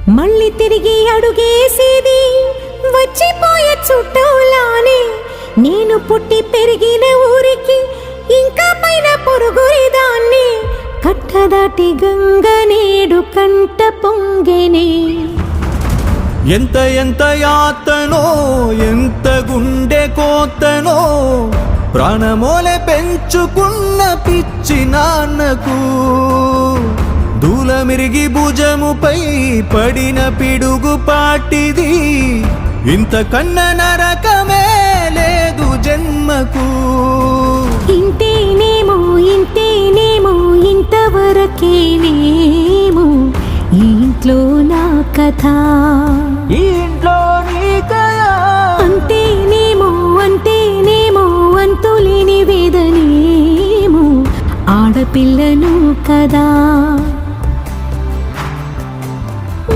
మళ్ళీ తిరిగి అడుగేసేది వచ్చిపోయే చుట్టూలానే. నేను పుట్టి పెరిగిన ఊరికి ఇంకా పైన పొరుగురిదాన్ని. కట్టదాటి గంగ నేడు కంట పొంగెనే. ఎంత ఎంత యాతనో ఎంత గుండె కోతనో ప్రాణమోలే పెంచుకున్న పిచ్చి నాన్నకు. దూలమిరిగి భుజముపై పడిన పిడుగు పాటిది. ఇంతకన్న నరకమే లేదు జన్మకు. ఇంతేనేమో ఇంతేనేమో ఇంతవరకేనేమో ఈ ఇంట్లో నా కథ. ఈ ఇంట్లో నీ కథ. అంతేనేమో అంతేనేమో అంతులేని వేదనేమో ఆడపిల్లను కదా.